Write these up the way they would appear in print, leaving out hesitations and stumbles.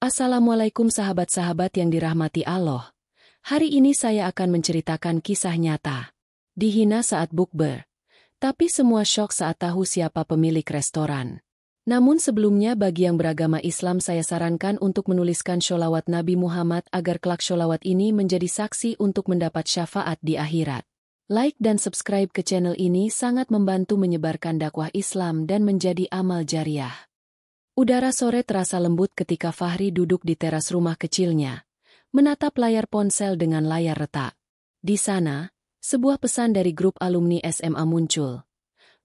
Assalamualaikum sahabat-sahabat yang dirahmati Allah. Hari ini saya akan menceritakan kisah nyata. Dihina saat bukber. Tapi semua syok saat tahu siapa pemilik restoran. Namun sebelumnya bagi yang beragama Islam saya sarankan untuk menuliskan sholawat Nabi Muhammad agar kelak sholawat ini menjadi saksi untuk mendapat syafaat di akhirat. Like dan subscribe ke channel ini sangat membantu menyebarkan dakwah Islam dan menjadi amal jariah. Udara sore terasa lembut ketika Fahri duduk di teras rumah kecilnya, menatap layar ponsel dengan layar retak. Di sana, sebuah pesan dari grup alumni SMA muncul.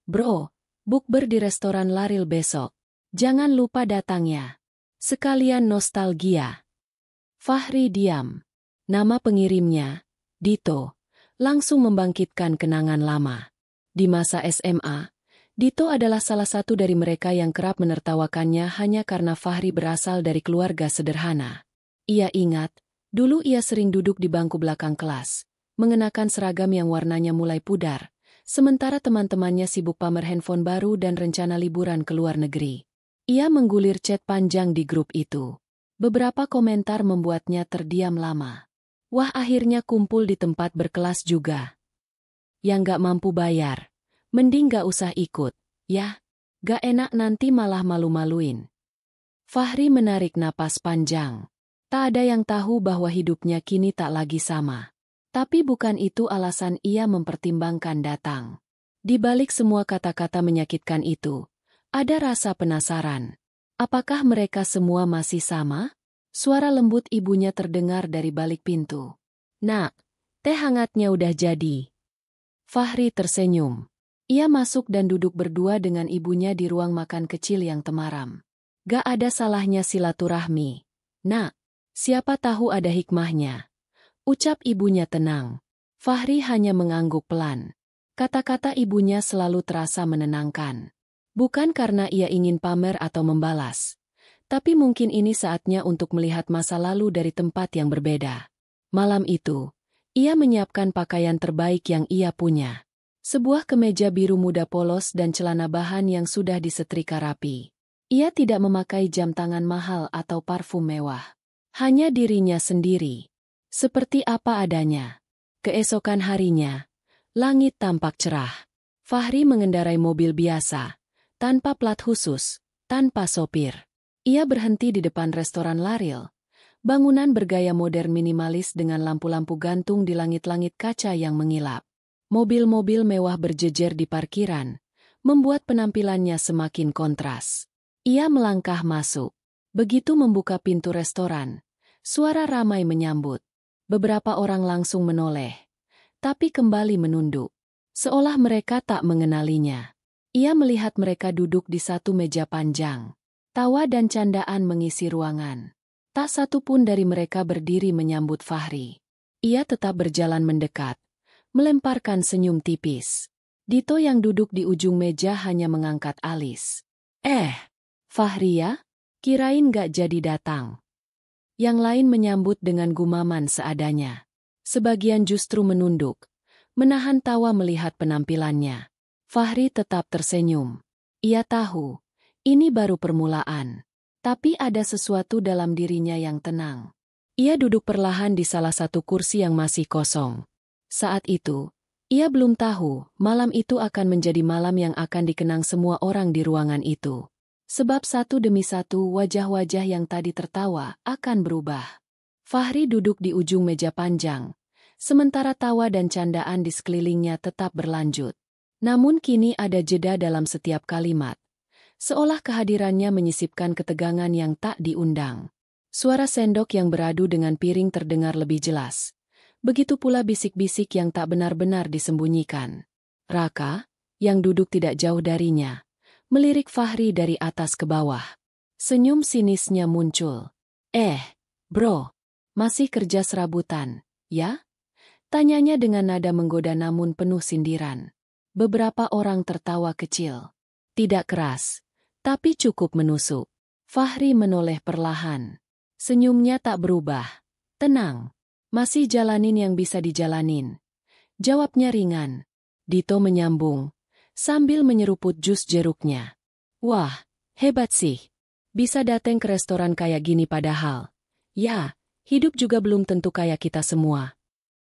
Bro, bukber di restoran Laril besok. Jangan lupa datang ya. Sekalian nostalgia. Fahri diam. Nama pengirimnya, Dito, langsung membangkitkan kenangan lama. Di masa SMA, Dito adalah salah satu dari mereka yang kerap menertawakannya hanya karena Fahri berasal dari keluarga sederhana. Ia ingat, dulu ia sering duduk di bangku belakang kelas, mengenakan seragam yang warnanya mulai pudar, sementara teman-temannya sibuk pamer handphone baru dan rencana liburan ke luar negeri. Ia menggulir chat panjang di grup itu. Beberapa komentar membuatnya terdiam lama. Wah, akhirnya kumpul di tempat berkelas juga. Yang gak mampu bayar. Mending gak usah ikut, ya? Gak enak nanti malah malu-maluin. Fahri menarik napas panjang. Tak ada yang tahu bahwa hidupnya kini tak lagi sama. Tapi bukan itu alasan ia mempertimbangkan datang. Di balik semua kata-kata menyakitkan itu, ada rasa penasaran. Apakah mereka semua masih sama? Suara lembut ibunya terdengar dari balik pintu. Nak, teh hangatnya udah jadi. Fahri tersenyum. Ia masuk dan duduk berdua dengan ibunya di ruang makan kecil yang temaram. Gak ada salahnya silaturahmi. Nak, siapa tahu ada hikmahnya. Ucap ibunya tenang. Fahri hanya mengangguk pelan. Kata-kata ibunya selalu terasa menenangkan. Bukan karena ia ingin pamer atau membalas. Tapi mungkin ini saatnya untuk melihat masa lalu dari tempat yang berbeda. Malam itu, ia menyiapkan pakaian terbaik yang ia punya. Sebuah kemeja biru muda polos dan celana bahan yang sudah disetrika rapi. Ia tidak memakai jam tangan mahal atau parfum mewah. Hanya dirinya sendiri. Seperti apa adanya. Keesokan harinya, langit tampak cerah. Fahri mengendarai mobil biasa, tanpa plat khusus, tanpa sopir. Ia berhenti di depan restoran Laril. Bangunan bergaya modern minimalis dengan lampu-lampu gantung di langit-langit kaca yang mengilap. Mobil-mobil mewah berjejer di parkiran, membuat penampilannya semakin kontras. Ia melangkah masuk. Begitu membuka pintu restoran, suara ramai menyambut. Beberapa orang langsung menoleh, tapi kembali menunduk. Seolah mereka tak mengenalinya. Ia melihat mereka duduk di satu meja panjang. Tawa dan candaan mengisi ruangan. Tak satu pun dari mereka berdiri menyambut Fahri. Ia tetap berjalan mendekat. Melemparkan senyum tipis. Dito yang duduk di ujung meja hanya mengangkat alis. Fahri ya? Kirain gak jadi datang. Yang lain menyambut dengan gumaman seadanya. Sebagian justru menunduk, menahan tawa melihat penampilannya. Fahri tetap tersenyum. Ia tahu, ini baru permulaan. Tapi ada sesuatu dalam dirinya yang tenang. Ia duduk perlahan di salah satu kursi yang masih kosong. Saat itu, ia belum tahu malam itu akan menjadi malam yang akan dikenang semua orang di ruangan itu. Sebab satu demi satu wajah-wajah yang tadi tertawa akan berubah. Fahri duduk di ujung meja panjang, sementara tawa dan candaan di sekelilingnya tetap berlanjut. Namun kini ada jeda dalam setiap kalimat. Seolah kehadirannya menyisipkan ketegangan yang tak diundang. Suara sendok yang beradu dengan piring terdengar lebih jelas. Begitu pula bisik-bisik yang tak benar-benar disembunyikan. Raka, yang duduk tidak jauh darinya, melirik Fahri dari atas ke bawah. Senyum sinisnya muncul. Bro, masih kerja serabutan, ya? Tanyanya dengan nada menggoda namun penuh sindiran. Beberapa orang tertawa kecil. Tidak keras, tapi cukup menusuk. Fahri menoleh perlahan. Senyumnya tak berubah. Tenang. Masih jalanin yang bisa dijalanin. Jawabnya ringan. Dito menyambung, sambil menyeruput jus jeruknya. Wah, hebat sih. Bisa datang ke restoran kayak gini padahal. Ya, hidup juga belum tentu kayak kita semua.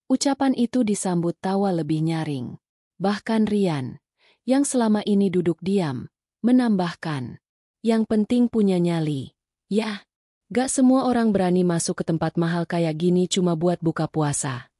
Ucapan itu disambut tawa lebih nyaring. Bahkan Rian, yang selama ini duduk diam, menambahkan, yang penting punya nyali. Ya, gak semua orang berani masuk ke tempat mahal kayak gini cuma buat buka puasa.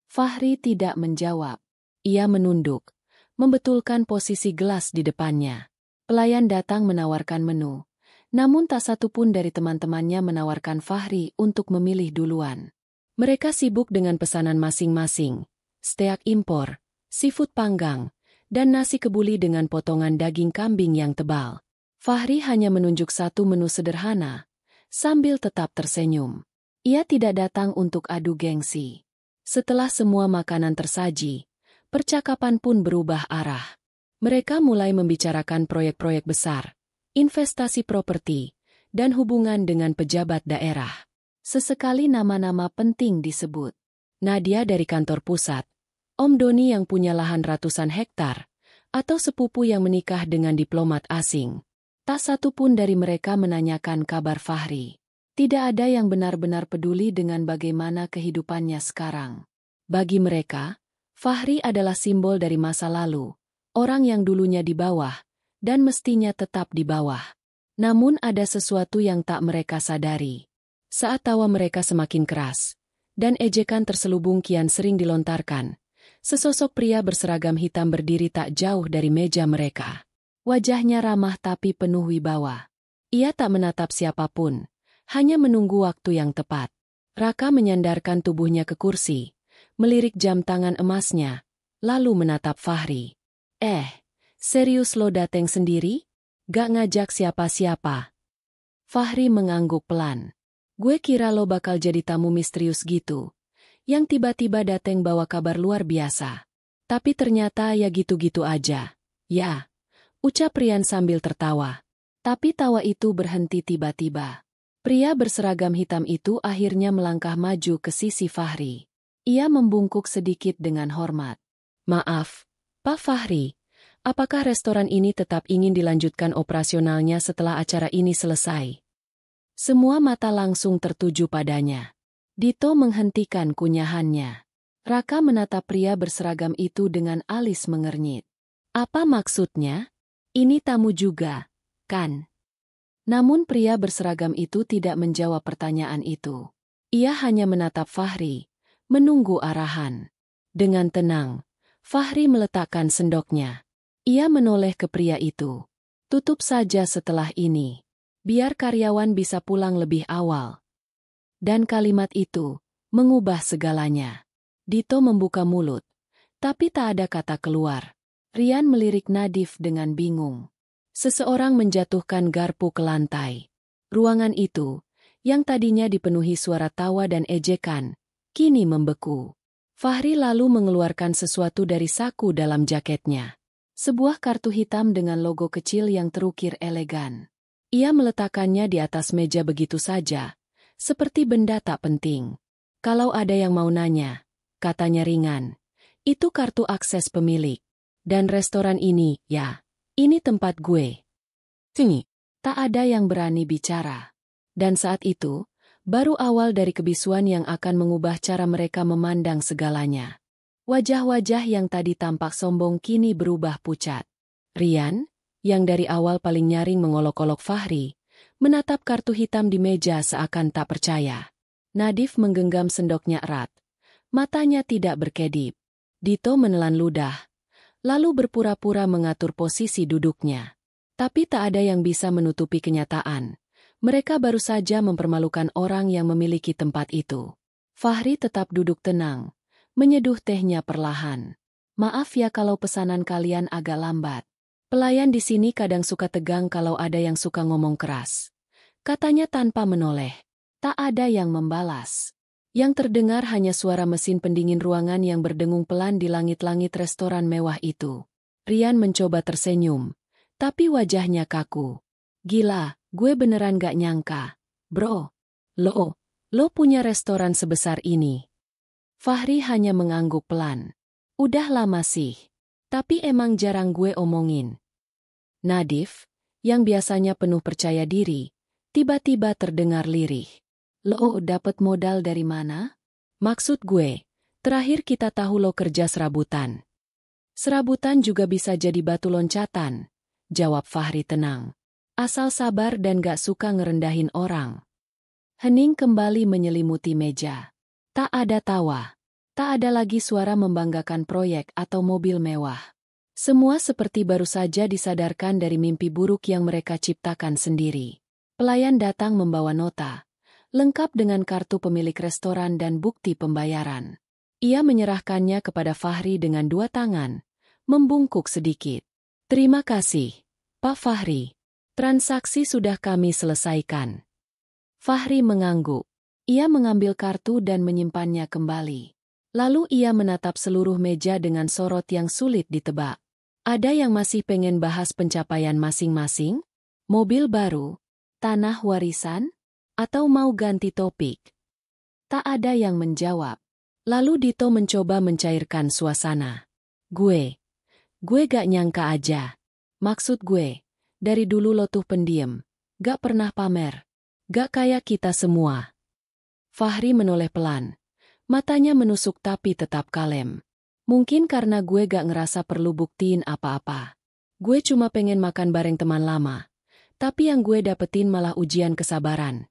Fahri tidak menjawab. Ia menunduk, membetulkan posisi gelas di depannya. Pelayan datang menawarkan menu. Namun tak satu pun dari teman-temannya menawarkan Fahri untuk memilih duluan. Mereka sibuk dengan pesanan masing-masing. Steak impor, seafood panggang, dan nasi kebuli dengan potongan daging kambing yang tebal. Fahri hanya menunjuk satu menu sederhana, sambil tetap tersenyum. Ia tidak datang untuk adu gengsi. Setelah semua makanan tersaji, percakapan pun berubah arah. Mereka mulai membicarakan proyek-proyek besar, investasi properti, dan hubungan dengan pejabat daerah. Sesekali nama-nama penting disebut. Nadia dari kantor pusat, Om Doni yang punya lahan ratusan hektar, atau sepupu yang menikah dengan diplomat asing. Tak satu pun dari mereka menanyakan kabar Fahri. Tidak ada yang benar-benar peduli dengan bagaimana kehidupannya sekarang. Bagi mereka, Fahri adalah simbol dari masa lalu, orang yang dulunya di bawah, dan mestinya tetap di bawah. Namun ada sesuatu yang tak mereka sadari. Saat tawa mereka semakin keras, dan ejekan terselubung kian sering dilontarkan, sesosok pria berseragam hitam berdiri tak jauh dari meja mereka. Wajahnya ramah tapi penuh wibawa. Ia tak menatap siapapun, hanya menunggu waktu yang tepat. Raka menyandarkan tubuhnya ke kursi, melirik jam tangan emasnya, lalu menatap Fahri. Serius lo dateng sendiri? Gak ngajak siapa-siapa? Fahri mengangguk pelan. Gue kira lo bakal jadi tamu misterius gitu, yang tiba-tiba dateng bawa kabar luar biasa. Tapi ternyata ya gitu-gitu aja. Ya, ucap Rian sambil tertawa. Tapi tawa itu berhenti tiba-tiba. Pria berseragam hitam itu akhirnya melangkah maju ke sisi Fahri. Ia membungkuk sedikit dengan hormat. Maaf, Pak Fahri. Apakah restoran ini tetap ingin dilanjutkan operasionalnya setelah acara ini selesai? Semua mata langsung tertuju padanya. Dito menghentikan kunyahannya. Raka menatap pria berseragam itu dengan alis mengernyit. Apa maksudnya? Ini tamu juga, kan? Namun pria berseragam itu tidak menjawab pertanyaan itu. Ia hanya menatap Fahri, menunggu arahan. Dengan tenang, Fahri meletakkan sendoknya. Ia menoleh ke pria itu. Tutup saja setelah ini. Biar karyawan bisa pulang lebih awal. Dan kalimat itu mengubah segalanya. Dito membuka mulut, tapi tak ada kata keluar. Rian melirik Nadif dengan bingung. Seseorang menjatuhkan garpu ke lantai. Ruangan itu, yang tadinya dipenuhi suara tawa dan ejekan, kini membeku. Fahri lalu mengeluarkan sesuatu dari saku dalam jaketnya. Sebuah kartu hitam dengan logo kecil yang terukir elegan. Ia meletakkannya di atas meja begitu saja, seperti benda tak penting. Kalau ada yang mau nanya, katanya ringan, itu kartu akses pemilik. Dan restoran ini, ya, ini tempat gue. Sini. Tak ada yang berani bicara. Dan saat itu, baru awal dari kebisuan yang akan mengubah cara mereka memandang segalanya. Wajah-wajah yang tadi tampak sombong kini berubah pucat. Rian, yang dari awal paling nyaring mengolok-olok Fahri, menatap kartu hitam di meja seakan tak percaya. Nadif menggenggam sendoknya erat. Matanya tidak berkedip. Dito menelan ludah, lalu berpura-pura mengatur posisi duduknya. Tapi tak ada yang bisa menutupi kenyataan. Mereka baru saja mempermalukan orang yang memiliki tempat itu. Fahri tetap duduk tenang, menyeduh tehnya perlahan. Maaf ya kalau pesanan kalian agak lambat. Pelayan di sini kadang suka tegang kalau ada yang suka ngomong keras. Katanya tanpa menoleh. Tak ada yang membalas. Yang terdengar hanya suara mesin pendingin ruangan yang berdengung pelan di langit-langit restoran mewah itu. Rian mencoba tersenyum, tapi wajahnya kaku. Gila, gue beneran gak nyangka. Bro, lo punya restoran sebesar ini. Fahri hanya mengangguk pelan. Udah lama sih, tapi emang jarang gue omongin. Nadif, yang biasanya penuh percaya diri, tiba-tiba terdengar lirih. Lo dapet modal dari mana? Maksud gue, terakhir kita tahu lo kerja serabutan. Serabutan juga bisa jadi batu loncatan, jawab Fahri tenang. Asal sabar dan gak suka ngerendahin orang. Hening kembali menyelimuti meja. Tak ada tawa. Tak ada lagi suara membanggakan proyek atau mobil mewah. Semua seperti baru saja disadarkan dari mimpi buruk yang mereka ciptakan sendiri. Pelayan datang membawa nota, lengkap dengan kartu pemilik restoran dan bukti pembayaran. Ia menyerahkannya kepada Fahri dengan 2 tangan, membungkuk sedikit. Terima kasih, Pak Fahri. Transaksi sudah kami selesaikan. Fahri mengangguk. Ia mengambil kartu dan menyimpannya kembali. Lalu ia menatap seluruh meja dengan sorot yang sulit ditebak. Ada yang masih pengen bahas pencapaian masing-masing? Mobil baru? Tanah warisan? Atau mau ganti topik? Tak ada yang menjawab. Lalu Dito mencoba mencairkan suasana. Gue gak nyangka aja. Maksud gue, dari dulu lo tuh pendiam, gak pernah pamer, gak kayak kita semua. Fahri menoleh pelan. Matanya menusuk tapi tetap kalem. Mungkin karena gue gak ngerasa perlu buktiin apa-apa. Gue cuma pengen makan bareng teman lama. Tapi yang gue dapetin malah ujian kesabaran.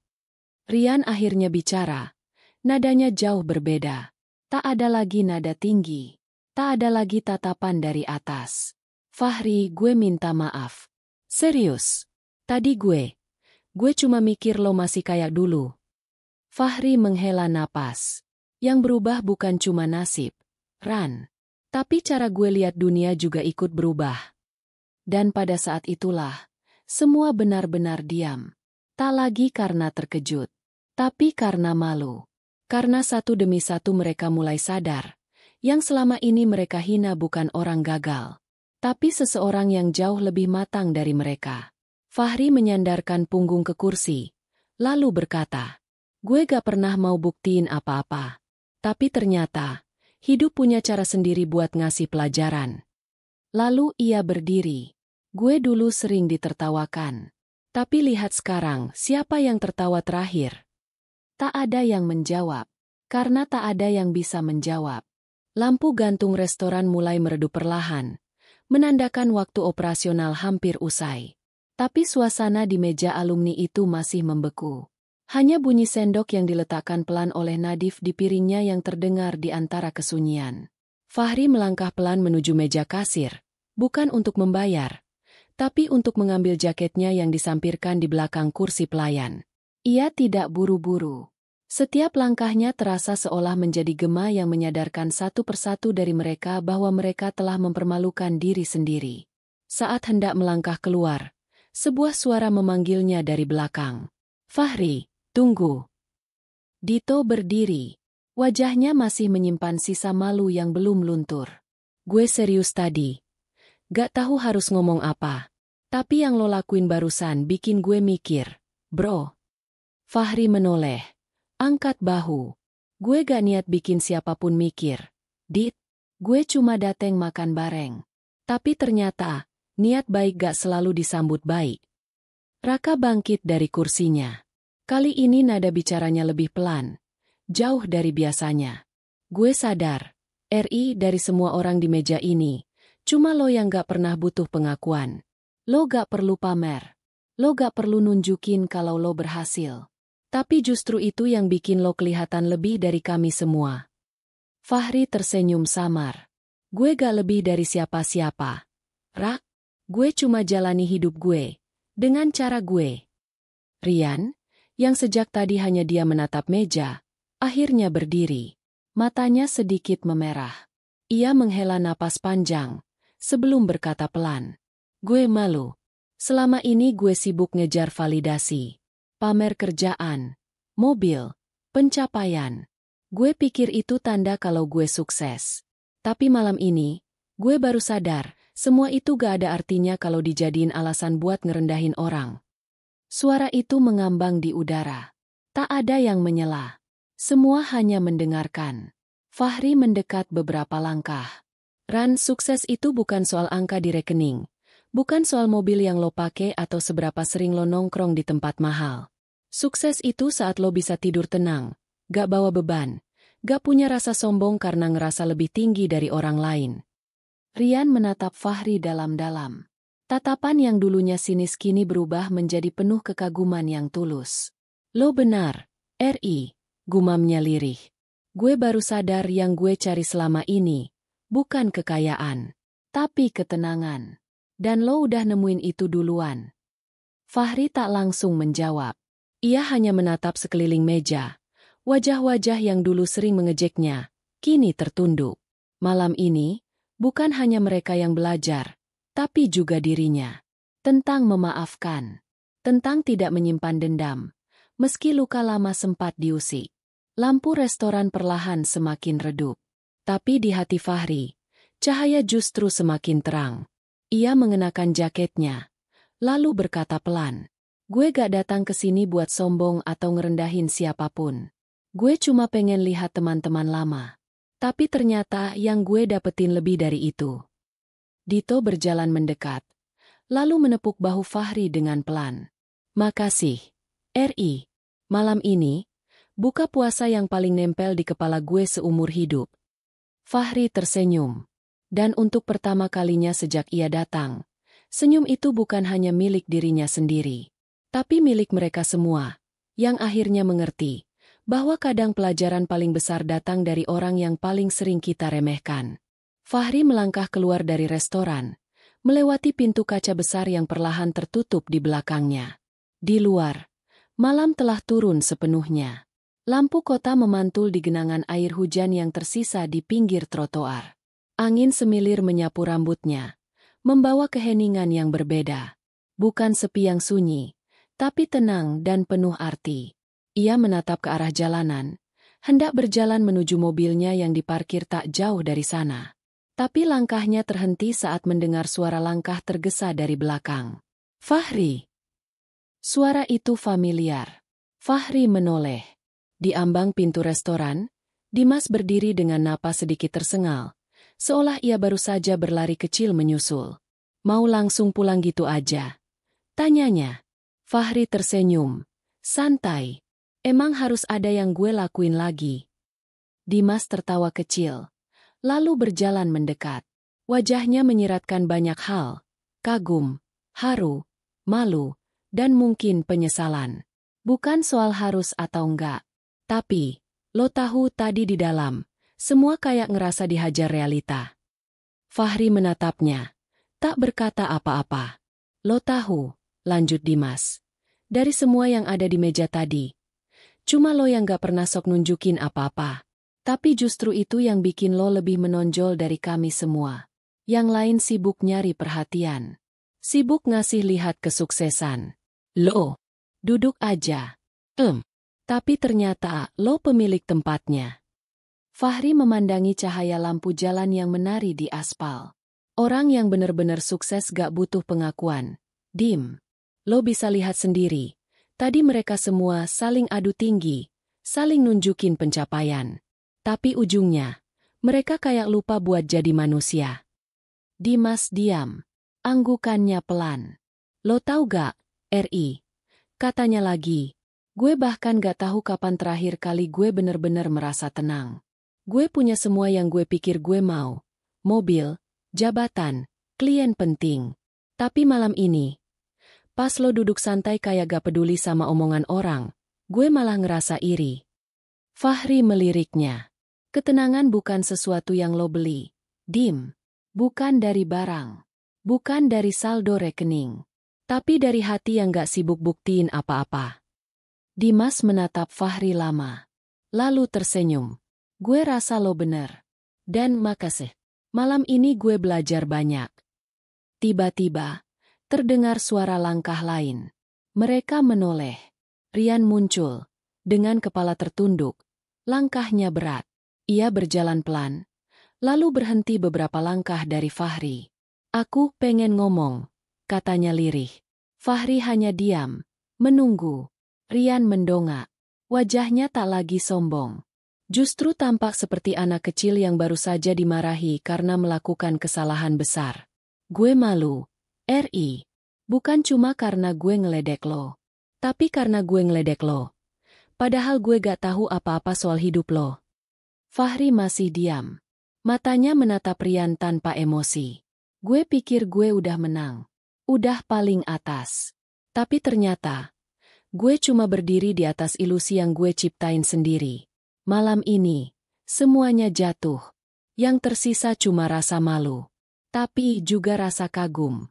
Rian akhirnya bicara. Nadanya jauh berbeda. Tak ada lagi nada tinggi. Tak ada lagi tatapan dari atas. Fahri, gue minta maaf. Serius. Tadi gue cuma mikir lo masih kayak dulu. Fahri menghela napas. Yang berubah bukan cuma nasib, Ran. Tapi cara gue lihat dunia juga ikut berubah. Dan pada saat itulah, semua benar-benar diam. Tak lagi karena terkejut, tapi karena malu. Karena satu demi satu mereka mulai sadar, yang selama ini mereka hina bukan orang gagal, tapi seseorang yang jauh lebih matang dari mereka. Fahri menyandarkan punggung ke kursi, lalu berkata, gue gak pernah mau buktiin apa-apa. Tapi ternyata, hidup punya cara sendiri buat ngasih pelajaran. Lalu ia berdiri. Gue dulu sering ditertawakan. Tapi lihat sekarang, siapa yang tertawa terakhir? Tak ada yang menjawab. Karena tak ada yang bisa menjawab. Lampu gantung restoran mulai meredup perlahan, menandakan waktu operasional hampir usai. Tapi suasana di meja alumni itu masih membeku. Hanya bunyi sendok yang diletakkan pelan oleh Nadif di piringnya yang terdengar di antara kesunyian. Fahri melangkah pelan menuju meja kasir, bukan untuk membayar, tapi untuk mengambil jaketnya yang disampirkan di belakang kursi pelayan. Ia tidak buru-buru. Setiap langkahnya terasa seolah menjadi gema yang menyadarkan satu persatu dari mereka bahwa mereka telah mempermalukan diri sendiri. Saat hendak melangkah keluar, sebuah suara memanggilnya dari belakang. Fahri! Tunggu. Dito berdiri. Wajahnya masih menyimpan sisa malu yang belum luntur. Gue serius tadi. Gak tahu harus ngomong apa. Tapi yang lo lakuin barusan bikin gue mikir. Bro. Fahri menoleh. Angkat bahu. Gue gak niat bikin siapapun mikir. Dit. Gue cuma dateng makan bareng. Tapi ternyata, niat baik gak selalu disambut baik. Raka bangkit dari kursinya. Kali ini nada bicaranya lebih pelan, jauh dari biasanya. Gue sadar, RI dari semua orang di meja ini, cuma lo yang gak pernah butuh pengakuan. Lo gak perlu pamer. Lo gak perlu nunjukin kalau lo berhasil. Tapi justru itu yang bikin lo kelihatan lebih dari kami semua. Fahri tersenyum samar. Gue gak lebih dari siapa-siapa. Rak, gue cuma jalani hidup gue, dengan cara gue. Rian, yang sejak tadi hanya dia menatap meja, akhirnya berdiri. Matanya sedikit memerah. Ia menghela napas panjang, sebelum berkata pelan. Gue malu. Selama ini gue sibuk ngejar validasi. Pamer kerjaan, mobil, pencapaian. Gue pikir itu tanda kalau gue sukses. Tapi malam ini, gue baru sadar, semua itu gak ada artinya kalau dijadiin alasan buat ngerendahin orang. Suara itu mengambang di udara. Tak ada yang menyela. Semua hanya mendengarkan. Fahri mendekat beberapa langkah. Ran, sukses itu bukan soal angka di rekening. Bukan soal mobil yang lo pake atau seberapa sering lo nongkrong di tempat mahal. Sukses itu saat lo bisa tidur tenang, gak bawa beban, gak punya rasa sombong karena ngerasa lebih tinggi dari orang lain. Rian menatap Fahri dalam-dalam. Tatapan yang dulunya sinis kini berubah menjadi penuh kekaguman yang tulus. Lo benar, Ri, gumamnya lirih. Gue baru sadar yang gue cari selama ini, bukan kekayaan, tapi ketenangan. Dan lo udah nemuin itu duluan. Fahri tak langsung menjawab. Ia hanya menatap sekeliling meja. Wajah-wajah yang dulu sering mengejeknya, kini tertunduk. Malam ini, bukan hanya mereka yang belajar, tapi juga dirinya. Tentang memaafkan. Tentang tidak menyimpan dendam. Meski luka lama sempat diusik. Lampu restoran perlahan semakin redup. Tapi di hati Fahri, cahaya justru semakin terang. Ia mengenakan jaketnya, lalu berkata pelan, "Gue gak datang ke sini buat sombong atau ngerendahin siapapun. Gue cuma pengen lihat teman-teman lama. Tapi ternyata yang gue dapetin lebih dari itu." Dito berjalan mendekat, lalu menepuk bahu Fahri dengan pelan. "Makasih, Ri. Malam ini, buka puasa yang paling nempel di kepala gue seumur hidup." Fahri tersenyum. Dan untuk pertama kalinya sejak ia datang, senyum itu bukan hanya milik dirinya sendiri, tapi milik mereka semua, yang akhirnya mengerti bahwa kadang pelajaran paling besar datang dari orang yang paling sering kita remehkan. Fahri melangkah keluar dari restoran, melewati pintu kaca besar yang perlahan tertutup di belakangnya. Di luar, malam telah turun sepenuhnya. Lampu kota memantul di genangan air hujan yang tersisa di pinggir trotoar. Angin semilir menyapu rambutnya, membawa keheningan yang berbeda. Bukan sepi yang sunyi, tapi tenang dan penuh arti. Ia menatap ke arah jalanan, hendak berjalan menuju mobilnya yang diparkir tak jauh dari sana. Tapi langkahnya terhenti saat mendengar suara langkah tergesa dari belakang. "Fahri!" Suara itu familiar. Fahri menoleh. Di ambang pintu restoran, Dimas berdiri dengan napas sedikit tersengal. Seolah ia baru saja berlari kecil menyusul. "Mau langsung pulang gitu aja?" tanyanya. Fahri tersenyum. "Santai. Emang harus ada yang gue lakuin lagi?" Dimas tertawa kecil, lalu berjalan mendekat. Wajahnya menyiratkan banyak hal. Kagum, haru, malu, dan mungkin penyesalan. Bukan soal harus atau enggak. Tapi, lo tahu tadi di dalam, semua kayak ngerasa dihajar realita. Fahri menatapnya, tak berkata apa-apa. "Lo tahu," lanjut Dimas, "dari semua yang ada di meja tadi, cuma lo yang gak pernah sok nunjukin apa-apa. Tapi justru itu yang bikin lo lebih menonjol dari kami semua. Yang lain sibuk nyari perhatian. Sibuk ngasih lihat kesuksesan. Lo, duduk aja. Tapi ternyata lo pemilik tempatnya." Fahri memandangi cahaya lampu jalan yang menari di aspal. Orang yang benar-benar sukses gak butuh pengakuan. Dim. Lo bisa lihat sendiri. Tadi mereka semua saling adu tinggi, saling nunjukin pencapaian. Tapi ujungnya, mereka kayak lupa buat jadi manusia. Dimas diam. Anggukannya pelan. "Lo tahu gak, Ri?" katanya lagi. "Gue bahkan gak tahu kapan terakhir kali gue benar-benar merasa tenang. Gue punya semua yang gue pikir gue mau. Mobil, jabatan, klien penting. Tapi malam ini, pas lo duduk santai kayak gak peduli sama omongan orang, gue malah ngerasa iri." Fahri meliriknya. "Ketenangan bukan sesuatu yang lo beli, Dim. Bukan dari barang. Bukan dari saldo rekening. Tapi dari hati yang gak sibuk buktiin apa-apa." Dimas menatap Fahri lama. Lalu tersenyum. "Gue rasa lo bener. Dan makasih. Malam ini gue belajar banyak." Tiba-tiba, terdengar suara langkah lain. Mereka menoleh. Rian muncul, dengan kepala tertunduk. Langkahnya berat. Ia berjalan pelan, lalu berhenti beberapa langkah dari Fahri. "Aku pengen ngomong," katanya lirih. Fahri hanya diam, menunggu. Rian mendongak. Wajahnya tak lagi sombong. Justru tampak seperti anak kecil yang baru saja dimarahi karena melakukan kesalahan besar. "Gue malu, RI. Bukan cuma karena gue ngeledek lo. Tapi karena gue ngeledek lo. Padahal gue gak tahu apa-apa soal hidup lo. Fahri masih diam. Matanya menatap Rian tanpa emosi. Gue pikir gue udah menang. Udah paling atas. Tapi ternyata, gue cuma berdiri di atas ilusi yang gue ciptain sendiri. Malam ini, semuanya jatuh. Yang tersisa cuma rasa malu. Tapi juga rasa kagum.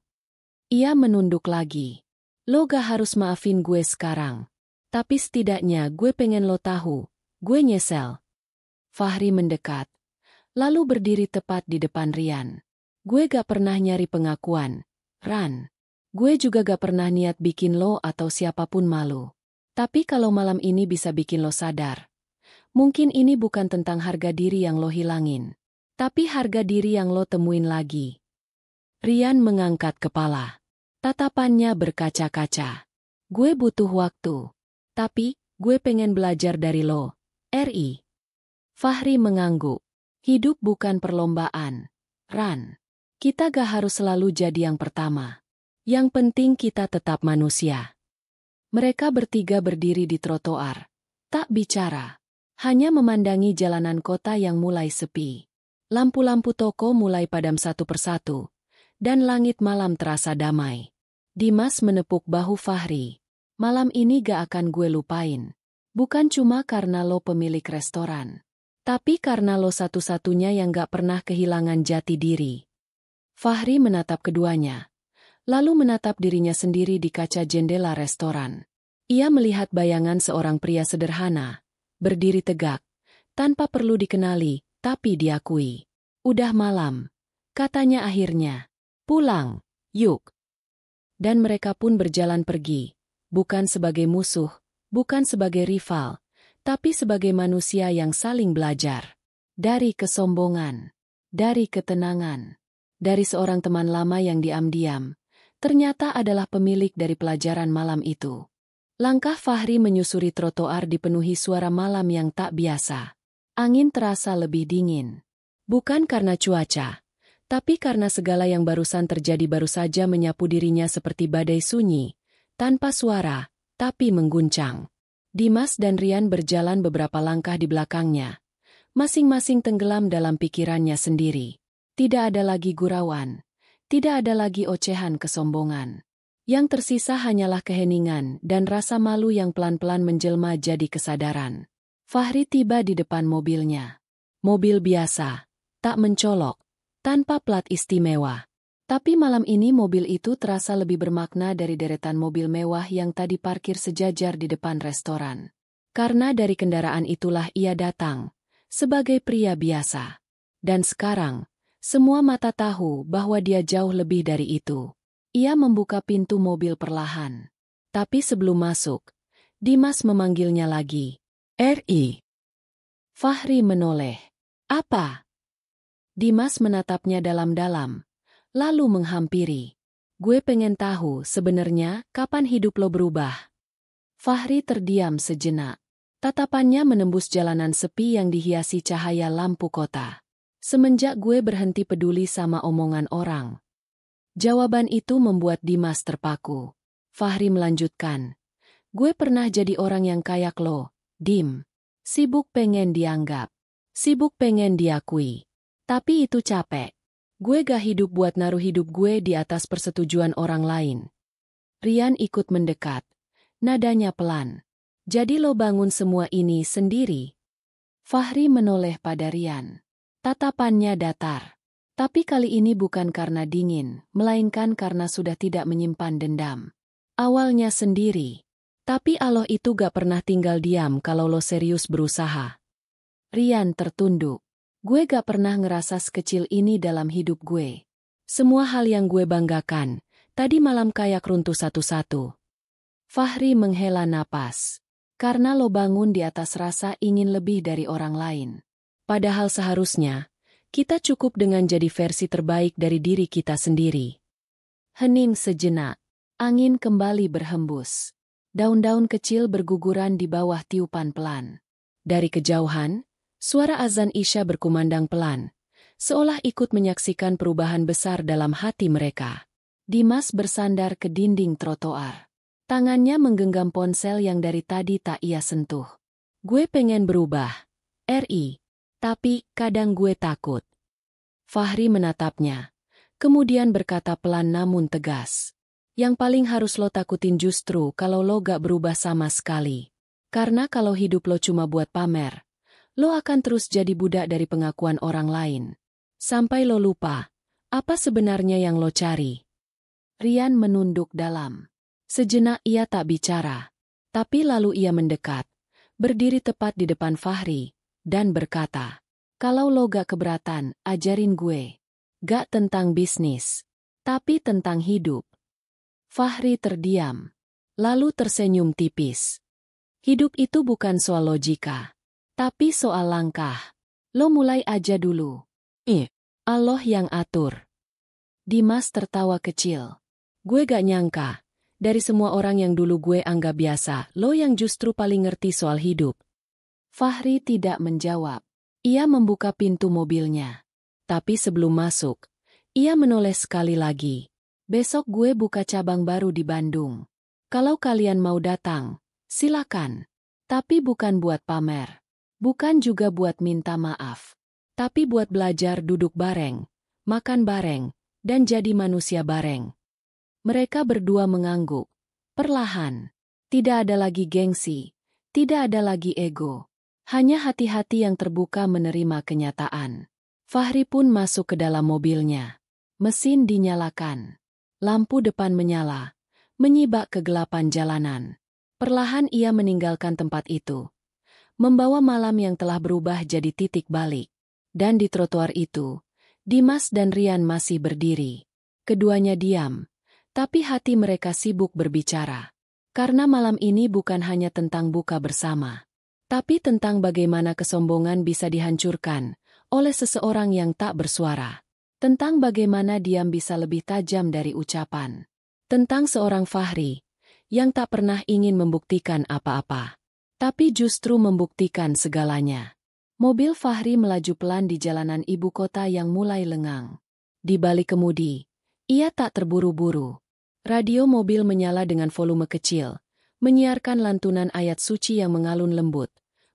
Ia menunduk lagi. Lo gak harus maafin gue sekarang. Tapi setidaknya gue pengen lo tahu. Gue nyesel. Fahri mendekat. Lalu berdiri tepat di depan Rian. Gue gak pernah nyari pengakuan. Ran. Gue juga gak pernah niat bikin lo atau siapapun malu. Tapi kalau malam ini bisa bikin lo sadar. Mungkin ini bukan tentang harga diri yang lo hilangin. Tapi harga diri yang lo temuin lagi. Rian mengangkat kepala. Tatapannya berkaca-kaca. Gue butuh waktu. Tapi, gue pengen belajar dari lo. RI. Fahri mengangguk. Hidup bukan perlombaan. Ran. Kita gak harus selalu jadi yang pertama. Yang penting kita tetap manusia. Mereka bertiga berdiri di trotoar. Tak bicara. Hanya memandangi jalanan kota yang mulai sepi. Lampu-lampu toko mulai padam satu persatu. Dan langit malam terasa damai. Dimas menepuk bahu Fahri. Malam ini gak akan gue lupain. Bukan cuma karena lo pemilik restoran. Tapi karena lo satu-satunya yang gak pernah kehilangan jati diri. Fahri menatap keduanya. Lalu menatap dirinya sendiri di kaca jendela restoran. Ia melihat bayangan seorang pria sederhana, berdiri tegak, tanpa perlu dikenali, tapi diakui. Udah malam, katanya akhirnya. Pulang, yuk. Dan mereka pun berjalan pergi, bukan sebagai musuh, bukan sebagai rival, tapi sebagai manusia yang saling belajar. Dari kesombongan, dari ketenangan, dari seorang teman lama yang diam-diam. Ternyata adalah pemilik dari pelajaran malam itu. Langkah Fahri menyusuri trotoar dipenuhi suara malam yang tak biasa. Angin terasa lebih dingin. Bukan karena cuaca, tapi karena segala yang barusan terjadi baru saja menyapu dirinya seperti badai sunyi, tanpa suara, tapi mengguncang. Dimas dan Rian berjalan beberapa langkah di belakangnya. Masing-masing tenggelam dalam pikirannya sendiri. Tidak ada lagi gurauan. Tidak ada lagi ocehan kesombongan. Yang tersisa hanyalah keheningan dan rasa malu yang pelan-pelan menjelma jadi kesadaran. Fahri tiba di depan mobilnya. Mobil biasa, tak mencolok, tanpa plat istimewa. Tapi malam ini mobil itu terasa lebih bermakna dari deretan mobil mewah yang tadi parkir sejajar di depan restoran. Karena dari kendaraan itulah ia datang, sebagai pria biasa. Dan sekarang, semua mata tahu bahwa dia jauh lebih dari itu. Ia membuka pintu mobil perlahan. Tapi sebelum masuk, Dimas memanggilnya lagi. RI. Fahri menoleh. Apa? Dimas menatapnya dalam-dalam, lalu menghampiri. Gue pengen tahu sebenarnya kapan hidup lo berubah. Fahri terdiam sejenak. Tatapannya menembus jalanan sepi yang dihiasi cahaya lampu kota. Semenjak gue berhenti peduli sama omongan orang. Jawaban itu membuat Dimas terpaku. Fahri melanjutkan. Gue pernah jadi orang yang kayak lo, Dim. Sibuk pengen dianggap. Sibuk pengen diakui. Tapi itu capek. Gue gak hidup buat naruh hidup gue di atas persetujuan orang lain. Rian ikut mendekat. Nadanya pelan. Jadi lo bangun semua ini sendiri? Fahri menoleh pada Rian. Tatapannya datar. Tapi kali ini bukan karena dingin, melainkan karena sudah tidak menyimpan dendam. Awalnya sendiri. Tapi Allah itu gak pernah tinggal diam kalau lo serius berusaha. Rian tertunduk. Gue gak pernah ngerasa sekecil ini dalam hidup gue. Semua hal yang gue banggakan, tadi malam kayak runtuh satu-satu. Fahri menghela napas. Karena lo bangun di atas rasa ingin lebih dari orang lain. Padahal seharusnya, kita cukup dengan jadi versi terbaik dari diri kita sendiri. Hening sejenak. Angin kembali berhembus. Daun-daun kecil berguguran di bawah tiupan pelan. Dari kejauhan, suara azan Isya berkumandang pelan, seolah ikut menyaksikan perubahan besar dalam hati mereka. Dimas bersandar ke dinding trotoar. Tangannya menggenggam ponsel yang dari tadi tak ia sentuh. Gue pengen berubah, Ri. Tapi, kadang gue takut. Fahri menatapnya. Kemudian berkata pelan namun tegas. Yang paling harus lo takutin justru kalau lo gak berubah sama sekali. Karena kalau hidup lo cuma buat pamer, lo akan terus jadi budak dari pengakuan orang lain. Sampai lo lupa, apa sebenarnya yang lo cari? Rian menunduk dalam. Sejenak ia tak bicara. Tapi lalu ia mendekat, berdiri tepat di depan Fahri, dan berkata, kalau lo gak keberatan, ajarin gue. Gak tentang bisnis, tapi tentang hidup. Fahri terdiam, lalu tersenyum tipis. Hidup itu bukan soal logika, tapi soal langkah. Lo mulai aja dulu. Allah yang atur. Dimas tertawa kecil. Gue gak nyangka, dari semua orang yang dulu gue anggap biasa, lo yang justru paling ngerti soal hidup. Fahri tidak menjawab. Ia membuka pintu mobilnya. Tapi sebelum masuk, ia menoleh sekali lagi. Besok gue buka cabang baru di Bandung. Kalau kalian mau datang, silakan. Tapi bukan buat pamer. Bukan juga buat minta maaf. Tapi buat belajar duduk bareng, makan bareng, dan jadi manusia bareng. Mereka berdua mengangguk. Perlahan. Tidak ada lagi gengsi. Tidak ada lagi ego. Hanya hati-hati yang terbuka menerima kenyataan. Fahri pun masuk ke dalam mobilnya. Mesin dinyalakan. Lampu depan menyala, menyibak kegelapan jalanan. Perlahan ia meninggalkan tempat itu. Membawa malam yang telah berubah jadi titik balik. Dan di trotoar itu, Dimas dan Rian masih berdiri. Keduanya diam, tapi hati mereka sibuk berbicara. Karena malam ini bukan hanya tentang buka bersama, tapi tentang bagaimana kesombongan bisa dihancurkan oleh seseorang yang tak bersuara. Tentang bagaimana diam bisa lebih tajam dari ucapan. Tentang seorang Fahri yang tak pernah ingin membuktikan apa-apa, tapi justru membuktikan segalanya. Mobil Fahri melaju pelan di jalanan ibu kota yang mulai lengang. Di balik kemudi, ia tak terburu-buru. Radio mobil menyala dengan volume kecil, menyiarkan lantunan ayat suci yang mengalun lembut,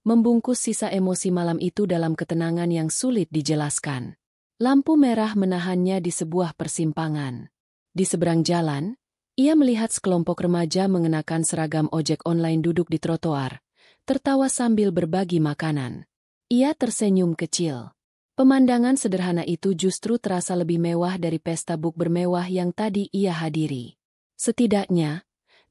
membungkus sisa emosi malam itu dalam ketenangan yang sulit dijelaskan. Lampu merah menahannya di sebuah persimpangan. Di seberang jalan, ia melihat sekelompok remaja mengenakan seragam ojek online duduk di trotoar, tertawa sambil berbagi makanan. Ia tersenyum kecil. Pemandangan sederhana itu justru terasa lebih mewah dari pesta bukber mewah yang tadi ia hadiri. Setidaknya,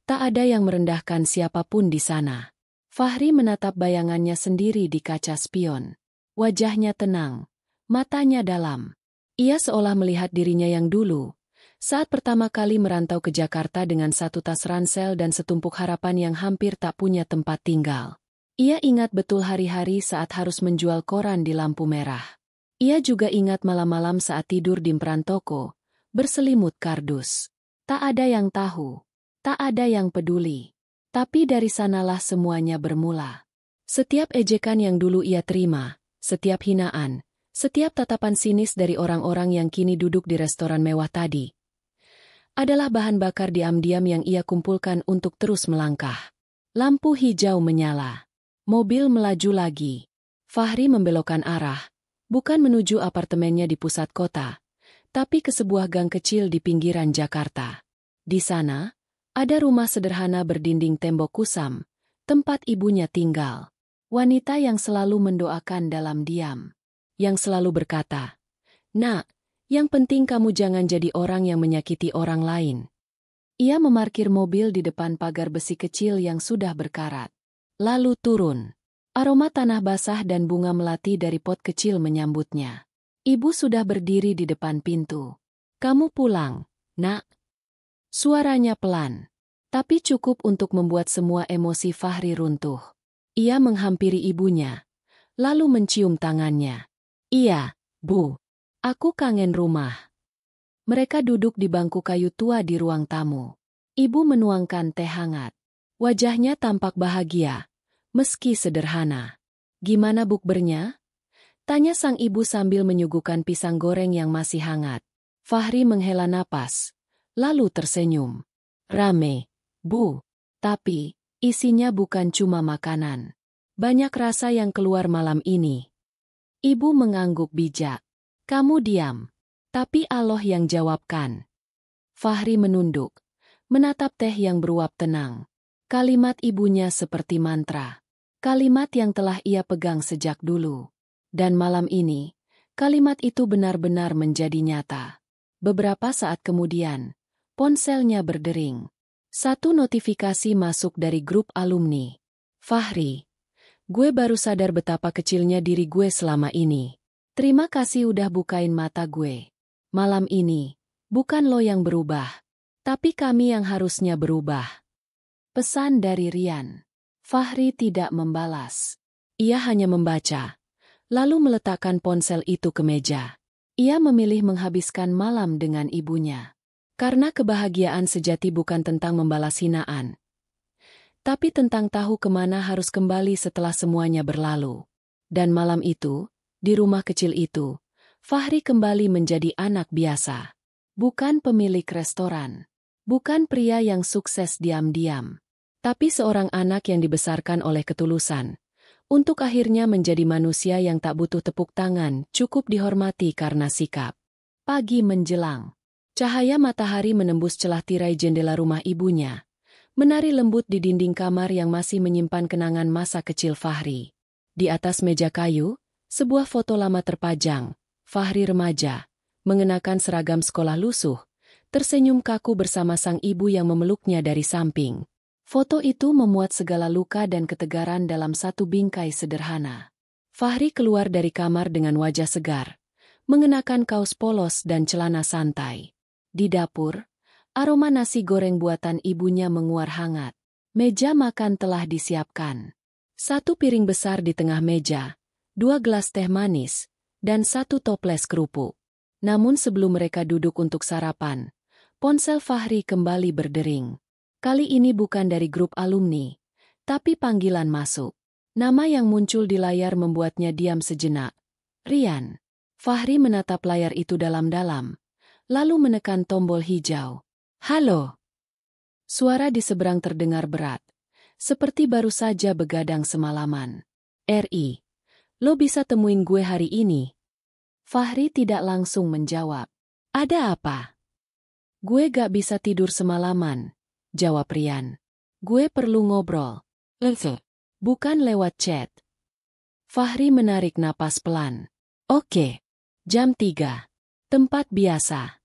tak ada yang merendahkan siapapun di sana. Fahri menatap bayangannya sendiri di kaca spion. Wajahnya tenang, matanya dalam. Ia seolah melihat dirinya yang dulu, saat pertama kali merantau ke Jakarta dengan satu tas ransel dan setumpuk harapan yang hampir tak punya tempat tinggal. Ia ingat betul hari-hari saat harus menjual koran di lampu merah. Ia juga ingat malam-malam saat tidur di emperan toko, berselimut kardus. Tak ada yang tahu, tak ada yang peduli. Tapi dari sanalah semuanya bermula. Setiap ejekan yang dulu ia terima, setiap hinaan, setiap tatapan sinis dari orang-orang yang kini duduk di restoran mewah tadi, adalah bahan bakar diam-diam yang ia kumpulkan untuk terus melangkah. Lampu hijau menyala. Mobil melaju lagi. Fahri membelokkan arah, bukan menuju apartemennya di pusat kota, tapi ke sebuah gang kecil di pinggiran Jakarta. Di sana, ada rumah sederhana berdinding tembok kusam, tempat ibunya tinggal. Wanita yang selalu mendoakan dalam diam. Yang selalu berkata, "Nak, yang penting kamu jangan jadi orang yang menyakiti orang lain." Ia memarkir mobil di depan pagar besi kecil yang sudah berkarat. Lalu turun. Aroma tanah basah dan bunga melati dari pot kecil menyambutnya. Ibu sudah berdiri di depan pintu. "Kamu pulang, Nak?" Suaranya pelan, tapi cukup untuk membuat semua emosi Fahri runtuh. Ia menghampiri ibunya, lalu mencium tangannya. "Iya, Bu. Aku kangen rumah." Mereka duduk di bangku kayu tua di ruang tamu. Ibu menuangkan teh hangat. Wajahnya tampak bahagia, meski sederhana. "Gimana bukbernya?" tanya sang ibu sambil menyuguhkan pisang goreng yang masih hangat. Fahri menghela napas, lalu tersenyum. Rame, Bu. Tapi, isinya bukan cuma makanan. Banyak rasa yang keluar malam ini. Ibu mengangguk bijak. Kamu diam. Tapi Allah yang jawabkan. Fahri menunduk, menatap teh yang beruap tenang. Kalimat ibunya seperti mantra. Kalimat yang telah ia pegang sejak dulu. Dan malam ini, kalimat itu benar-benar menjadi nyata. Beberapa saat kemudian, ponselnya berdering. Satu notifikasi masuk dari grup alumni. Fahri, gue baru sadar betapa kecilnya diri gue selama ini. Terima kasih udah bukain mata gue. Malam ini, bukan lo yang berubah, tapi kami yang harusnya berubah. Pesan dari Rian. Fahri tidak membalas. Ia hanya membaca, lalu meletakkan ponsel itu ke meja. Ia memilih menghabiskan malam dengan ibunya. Karena kebahagiaan sejati bukan tentang membalas hinaan, tapi tentang tahu kemana harus kembali setelah semuanya berlalu. Dan malam itu, di rumah kecil itu, Fahri kembali menjadi anak biasa. Bukan pemilik restoran. Bukan pria yang sukses diam-diam. Tapi seorang anak yang dibesarkan oleh ketulusan. Untuk akhirnya menjadi manusia yang tak butuh tepuk tangan, cukup dihormati karena sikap. Pagi menjelang. Cahaya matahari menembus celah tirai jendela rumah ibunya. Menari lembut di dinding kamar yang masih menyimpan kenangan masa kecil Fahri. Di atas meja kayu, sebuah foto lama terpajang. Fahri remaja, mengenakan seragam sekolah lusuh, tersenyum kaku bersama sang ibu yang memeluknya dari samping. Foto itu memuat segala luka dan ketegaran dalam satu bingkai sederhana. Fahri keluar dari kamar dengan wajah segar, mengenakan kaos polos dan celana santai. Di dapur, aroma nasi goreng buatan ibunya menguar hangat. Meja makan telah disiapkan. Satu piring besar di tengah meja, 2 gelas teh manis, dan 1 toples kerupuk. Namun sebelum mereka duduk untuk sarapan, ponsel Fahri kembali berdering. Kali ini bukan dari grup alumni, tapi panggilan masuk. Nama yang muncul di layar membuatnya diam sejenak. Rian. Fahri menatap layar itu dalam-dalam, lalu menekan tombol hijau. Halo. Suara di seberang terdengar berat, seperti baru saja begadang semalaman. RI. Lo bisa temuin gue hari ini? Fahri tidak langsung menjawab. Ada apa? Gue gak bisa tidur semalaman, jawab Rian. Gue perlu ngobrol. Bukan lewat chat. Fahri menarik napas pelan. Oke. Jam 3. Tempat biasa.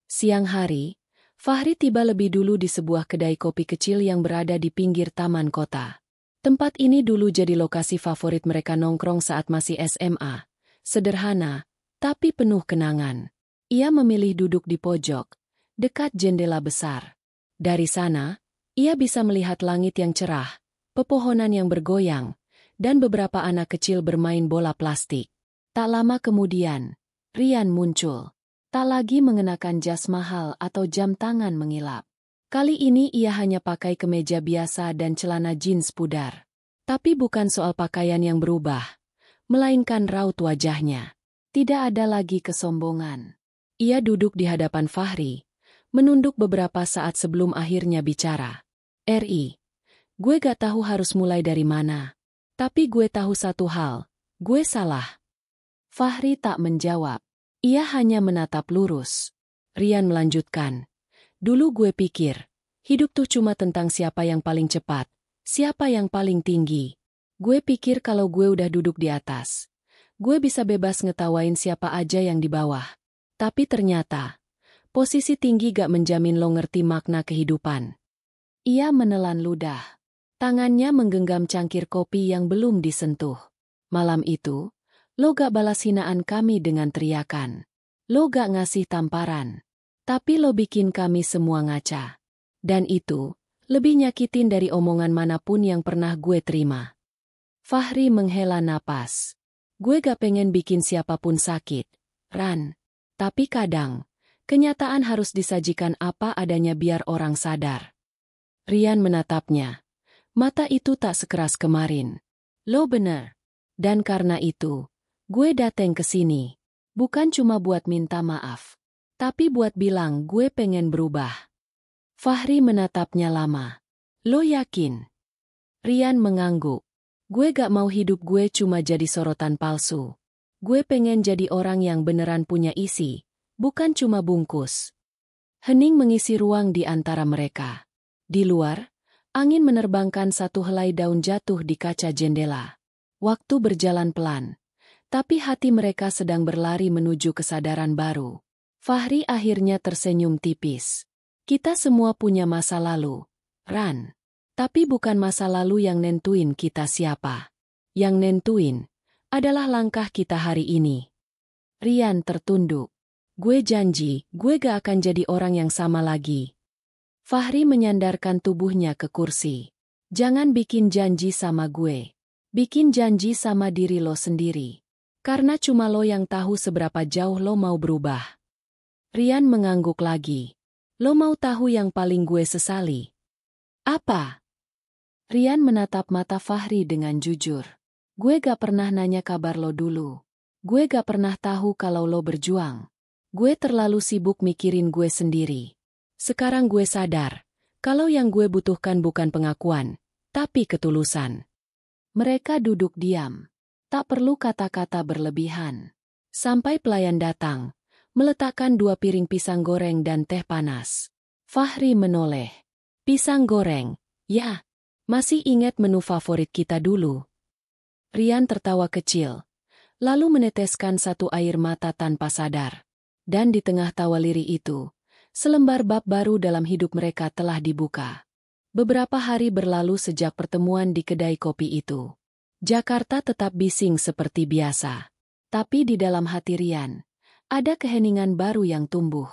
Siang hari, Fahri tiba lebih dulu di sebuah kedai kopi kecil yang berada di pinggir taman kota. Tempat ini dulu jadi lokasi favorit mereka nongkrong saat masih SMA. Sederhana, tapi penuh kenangan. Ia memilih duduk di pojok, dekat jendela besar. Dari sana, ia bisa melihat langit yang cerah, pepohonan yang bergoyang, dan beberapa anak kecil bermain bola plastik. Tak lama kemudian, Rian muncul. Tak lagi mengenakan jas mahal atau jam tangan mengilap. Kali ini ia hanya pakai kemeja biasa dan celana jeans pudar. Tapi bukan soal pakaian yang berubah, melainkan raut wajahnya. Tidak ada lagi kesombongan. Ia duduk di hadapan Fahri, menunduk beberapa saat sebelum akhirnya bicara. RI, gue gak tahu harus mulai dari mana. Tapi gue tahu satu hal, gue salah. Fahri tak menjawab. Ia hanya menatap lurus. Rian melanjutkan. Dulu gue pikir, hidup tuh cuma tentang siapa yang paling cepat, siapa yang paling tinggi. Gue pikir kalau gue udah duduk di atas, gue bisa bebas ngetawain siapa aja yang di bawah. Tapi ternyata, posisi tinggi gak menjamin lo ngerti makna kehidupan. Ia menelan ludah. Tangannya menggenggam cangkir kopi yang belum disentuh. Malam itu, lo gak balas hinaan kami dengan teriakan. Lo gak ngasih tamparan. Tapi lo bikin kami semua ngaca. Dan itu, lebih nyakitin dari omongan manapun yang pernah gue terima. Fahri menghela napas. Gue gak pengen bikin siapapun sakit, Ran. Tapi kadang, kenyataan harus disajikan apa adanya biar orang sadar. Rian menatapnya. Mata itu tak sekeras kemarin. Lo bener. Dan karena itu, gue dateng ke sini. Bukan cuma buat minta maaf. Tapi buat bilang gue pengen berubah. Fahri menatapnya lama. Lo yakin? Rian mengangguk. Gue gak mau hidup gue cuma jadi sorotan palsu. Gue pengen jadi orang yang beneran punya isi, bukan cuma bungkus. Hening mengisi ruang di antara mereka. Di luar, angin menerbangkan satu helai daun jatuh di kaca jendela. Waktu berjalan pelan, tapi hati mereka sedang berlari menuju kesadaran baru. Fahri akhirnya tersenyum tipis. Kita semua punya masa lalu, Ran. Tapi bukan masa lalu yang nentuin kita siapa. Yang nentuin adalah langkah kita hari ini. Rian tertunduk. Gue janji, gue gak akan jadi orang yang sama lagi. Fahri menyandarkan tubuhnya ke kursi. Jangan bikin janji sama gue. Bikin janji sama diri lo sendiri. Karena cuma lo yang tahu seberapa jauh lo mau berubah. Rian mengangguk lagi. Lo mau tahu yang paling gue sesali? Apa? Rian menatap mata Fahri dengan jujur. Gue gak pernah nanya kabar lo dulu. Gue gak pernah tahu kalau lo berjuang. Gue terlalu sibuk mikirin gue sendiri. Sekarang gue sadar, kalau yang gue butuhkan bukan pengakuan, tapi ketulusan. Mereka duduk diam. Tak perlu kata-kata berlebihan. Sampai pelayan datang, meletakkan 2 piring pisang goreng dan teh panas. Fahri menoleh. Pisang goreng, ya. Masih ingat menu favorit kita dulu? Rian tertawa kecil, lalu meneteskan satu air mata tanpa sadar. Dan di tengah tawa lirih itu, selembar bab baru dalam hidup mereka telah dibuka. Beberapa hari berlalu sejak pertemuan di kedai kopi itu. Jakarta tetap bising seperti biasa. Tapi di dalam hati Rian, ada keheningan baru yang tumbuh.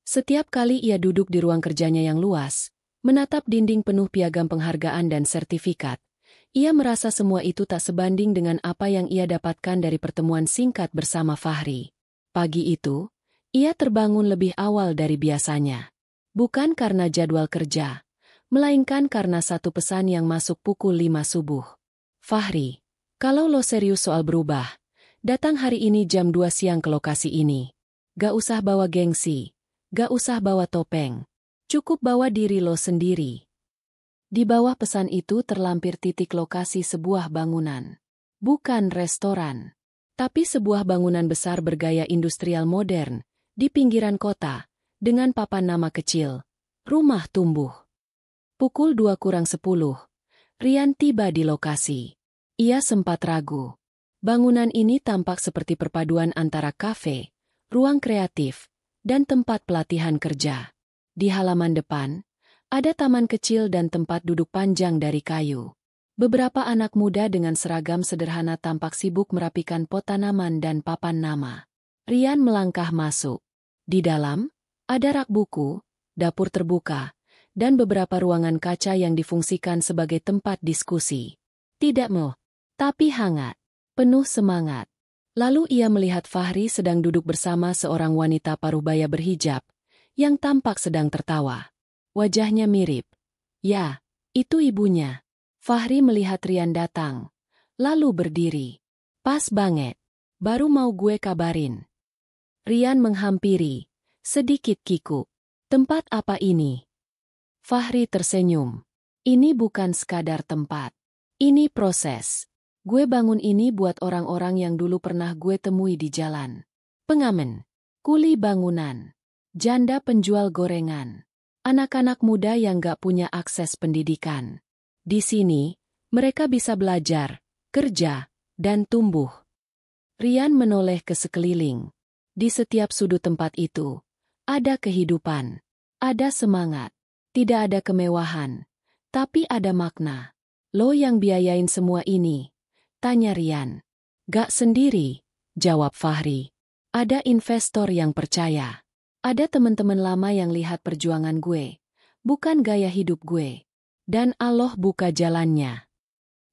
Setiap kali ia duduk di ruang kerjanya yang luas, menatap dinding penuh piagam penghargaan dan sertifikat, ia merasa semua itu tak sebanding dengan apa yang ia dapatkan dari pertemuan singkat bersama Fahri. Pagi itu, ia terbangun lebih awal dari biasanya. Bukan karena jadwal kerja, melainkan karena satu pesan yang masuk pukul 5 subuh. Fahri, kalau lo serius soal berubah, datang hari ini jam 2 siang ke lokasi ini. Gak usah bawa gengsi, gak usah bawa topeng. Cukup bawa diri lo sendiri. Di bawah pesan itu terlampir titik lokasi sebuah bangunan. Bukan restoran, tapi sebuah bangunan besar bergaya industrial modern, di pinggiran kota, dengan papan nama kecil, Rumah Tumbuh. Pukul 2:10, Rian tiba di lokasi. Ia sempat ragu. Bangunan ini tampak seperti perpaduan antara kafe, ruang kreatif, dan tempat pelatihan kerja. Di halaman depan, ada taman kecil dan tempat duduk panjang dari kayu. Beberapa anak muda dengan seragam sederhana tampak sibuk merapikan pot tanaman dan papan nama. Rian melangkah masuk. Di dalam, ada rak buku, dapur terbuka, dan beberapa ruangan kaca yang difungsikan sebagai tempat diskusi. Tidak mewah, tapi hangat, penuh semangat. Lalu ia melihat Fahri sedang duduk bersama seorang wanita parubaya berhijab, yang tampak sedang tertawa. Wajahnya mirip. Ya, itu ibunya. Fahri melihat Rian datang, lalu berdiri. Pas banget. Baru mau gue kabarin. Rian menghampiri, sedikit kikuk. Tempat apa ini? Fahri tersenyum. Ini bukan sekadar tempat. Ini proses. Gue bangun ini buat orang-orang yang dulu pernah gue temui di jalan. Pengamen, kuli bangunan, janda penjual gorengan, anak-anak muda yang gak punya akses pendidikan. Di sini, mereka bisa belajar, kerja, dan tumbuh. Rian menoleh ke sekeliling. Di setiap sudut tempat itu, ada kehidupan, ada semangat, tidak ada kemewahan, tapi ada makna. Lo yang biayain semua ini? Tanya Rian. Gak sendiri, jawab Fahri. Ada investor yang percaya. Ada teman-teman lama yang lihat perjuangan gue, bukan gaya hidup gue. Dan Allah buka jalannya.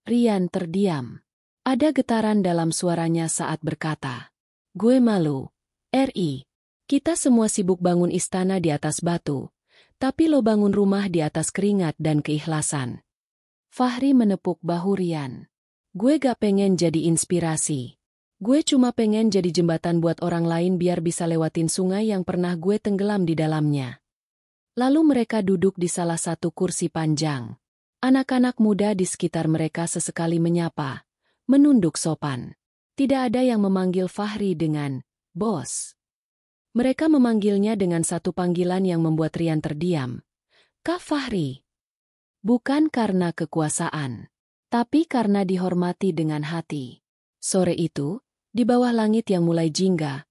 Rian terdiam. Ada getaran dalam suaranya saat berkata, gue malu. RI, kita semua sibuk bangun istana di atas batu, tapi lo bangun rumah di atas keringat dan keikhlasan. Fahri menepuk bahu Rian. Gue gak pengen jadi inspirasi. Gue cuma pengen jadi jembatan buat orang lain biar bisa lewatin sungai yang pernah gue tenggelam di dalamnya. Lalu mereka duduk di salah satu kursi panjang. Anak-anak muda di sekitar mereka sesekali menyapa, menunduk sopan. Tidak ada yang memanggil Fahri dengan bos. Mereka memanggilnya dengan satu panggilan yang membuat Rian terdiam. Kak Fahri. Bukan karena kekuasaan, tapi karena dihormati dengan hati. Sore itu, di bawah langit yang mulai jingga,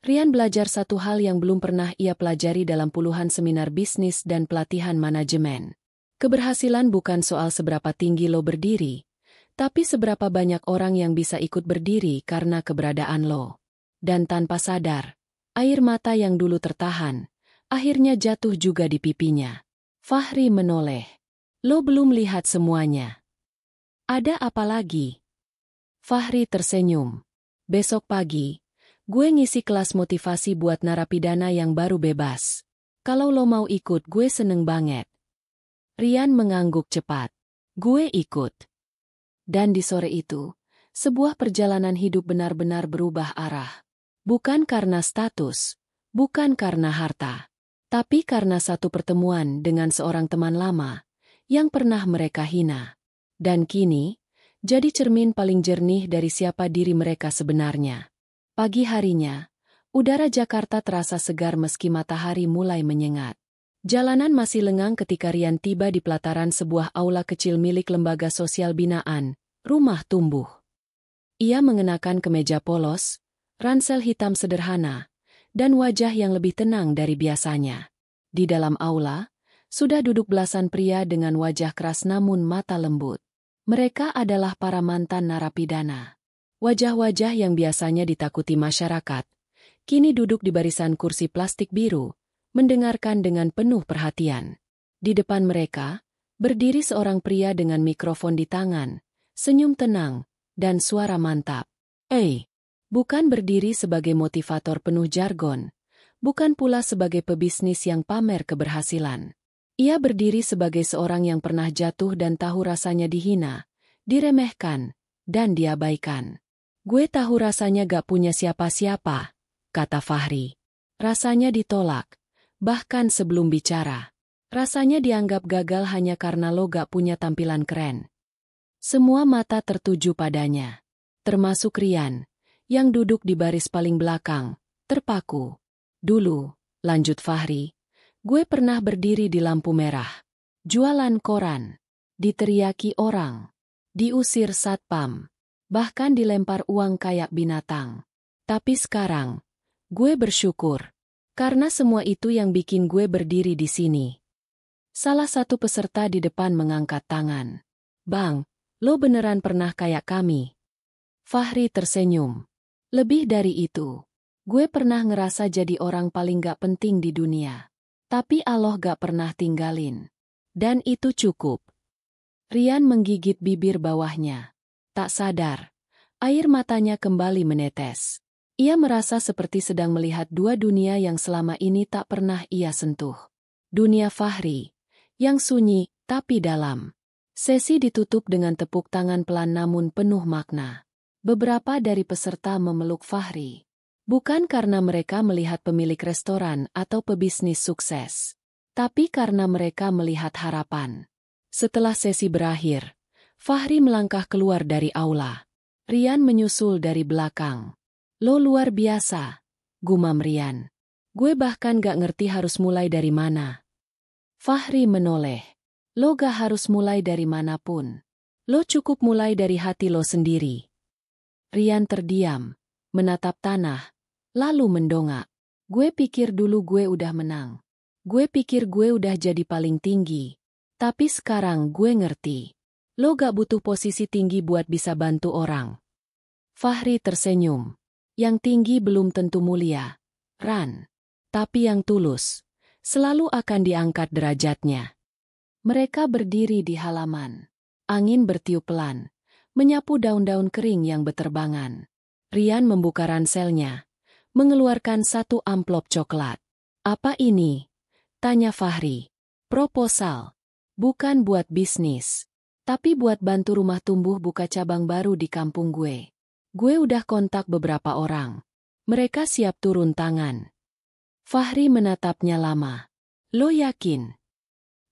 Rian belajar satu hal yang belum pernah ia pelajari dalam puluhan seminar bisnis dan pelatihan manajemen. Keberhasilan bukan soal seberapa tinggi lo berdiri, tapi seberapa banyak orang yang bisa ikut berdiri karena keberadaan lo. Dan tanpa sadar, air mata yang dulu tertahan, akhirnya jatuh juga di pipinya. Fahri menoleh. Lo belum lihat semuanya. Ada apa lagi? Fahri tersenyum. Besok pagi, gue ngisi kelas motivasi buat narapidana yang baru bebas. Kalau lo mau ikut, gue seneng banget. Rian mengangguk cepat. Gue ikut. Dan di sore itu, sebuah perjalanan hidup benar-benar berubah arah. Bukan karena status, bukan karena harta, tapi karena satu pertemuan dengan seorang teman lama yang pernah mereka hina. Dan kini, jadi cermin paling jernih dari siapa diri mereka sebenarnya. Pagi harinya, udara Jakarta terasa segar meski matahari mulai menyengat. Jalanan masih lengang ketika Rian tiba di pelataran sebuah aula kecil milik lembaga sosial binaan, Rumah Tumbuh. Ia mengenakan kemeja polos, ransel hitam sederhana, dan wajah yang lebih tenang dari biasanya. Di dalam aula, sudah duduk belasan pria dengan wajah keras namun mata lembut. Mereka adalah para mantan narapidana. Wajah-wajah yang biasanya ditakuti masyarakat, kini duduk di barisan kursi plastik biru, mendengarkan dengan penuh perhatian. Di depan mereka, berdiri seorang pria dengan mikrofon di tangan, senyum tenang, dan suara mantap. Bukan berdiri sebagai motivator penuh jargon, bukan pula sebagai pebisnis yang pamer keberhasilan. Ia berdiri sebagai seorang yang pernah jatuh dan tahu rasanya dihina, diremehkan, dan diabaikan. Gue tahu rasanya gak punya siapa-siapa, kata Fahri. Rasanya ditolak, bahkan sebelum bicara. Rasanya dianggap gagal hanya karena lo gak punya tampilan keren. Semua mata tertuju padanya, termasuk Rian, yang duduk di baris paling belakang, terpaku. Dulu, lanjut Fahri, gue pernah berdiri di lampu merah, jualan koran, diteriaki orang, diusir satpam, bahkan dilempar uang kayak binatang. Tapi sekarang, gue bersyukur, karena semua itu yang bikin gue berdiri di sini. Salah satu peserta di depan mengangkat tangan. Bang, lo beneran pernah kayak kami? Fahri tersenyum. Lebih dari itu, gue pernah ngerasa jadi orang paling gak penting di dunia. Tapi Allah gak pernah tinggalin. Dan itu cukup. Rian menggigit bibir bawahnya. Tak sadar, air matanya kembali menetes. Ia merasa seperti sedang melihat dua dunia yang selama ini tak pernah ia sentuh. Dunia Fahri, yang sunyi tapi dalam. Sesi ditutup dengan tepuk tangan pelan namun penuh makna. Beberapa dari peserta memeluk Fahri. Bukan karena mereka melihat pemilik restoran atau pebisnis sukses, tapi karena mereka melihat harapan. Setelah sesi berakhir, Fahri melangkah keluar dari aula. Rian menyusul dari belakang. Lo luar biasa, gumam Rian. Gue bahkan gak ngerti harus mulai dari mana. Fahri menoleh. Lo gak harus mulai dari manapun. Lo cukup mulai dari hati lo sendiri. Rian terdiam, menatap tanah, lalu mendongak. Gue pikir dulu gue udah menang. Gue pikir gue udah jadi paling tinggi. Tapi sekarang gue ngerti. Lo gak butuh posisi tinggi buat bisa bantu orang. Fahri tersenyum. Yang tinggi belum tentu mulia, Ran. Tapi yang tulus, selalu akan diangkat derajatnya. Mereka berdiri di halaman. Angin bertiup pelan, menyapu daun-daun kering yang beterbangan. Rian membuka ranselnya, mengeluarkan satu amplop coklat. Apa ini? Tanya Fahri. Proposal. Bukan buat bisnis, tapi buat bantu Rumah Tumbuh buka cabang baru di kampung gue. Gue udah kontak beberapa orang. Mereka siap turun tangan. Fahri menatapnya lama. Lo yakin?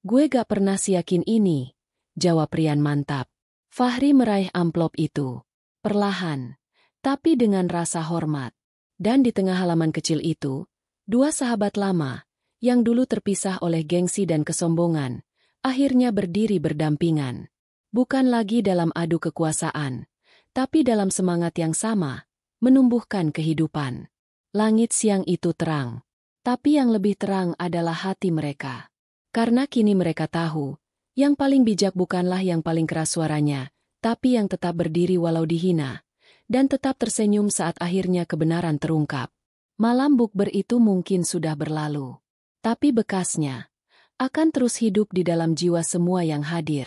Gue gak pernah seyakin ini, jawab Rian mantap. Fahri meraih amplop itu. Perlahan, tapi dengan rasa hormat. Dan di tengah halaman kecil itu, dua sahabat lama, yang dulu terpisah oleh gengsi dan kesombongan, akhirnya berdiri berdampingan. Bukan lagi dalam adu kekuasaan, tapi dalam semangat yang sama, menumbuhkan kehidupan. Langit siang itu terang, tapi yang lebih terang adalah hati mereka. Karena kini mereka tahu, yang paling bijak bukanlah yang paling keras suaranya, tapi yang tetap berdiri walau dihina, dan tetap tersenyum saat akhirnya kebenaran terungkap. Malam bukber itu mungkin sudah berlalu, tapi bekasnya akan terus hidup di dalam jiwa semua yang hadir.